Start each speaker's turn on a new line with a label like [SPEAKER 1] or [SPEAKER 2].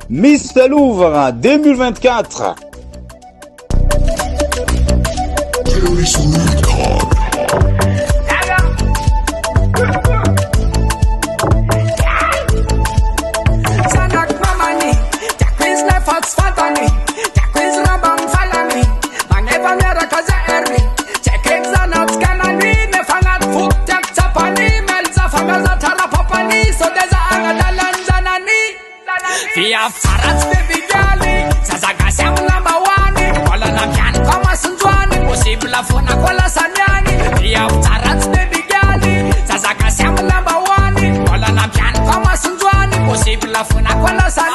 [SPEAKER 1] Miss Louvre 2024.
[SPEAKER 2] Via farats baby girl, zazaga siamo number one. Kolla na piano kama sunjwani, possible fona kolla sanyani. Via farats baby girl, zazaga siamo number one. Kolla na piano kama sunjwani, possible fona kolla sanyani.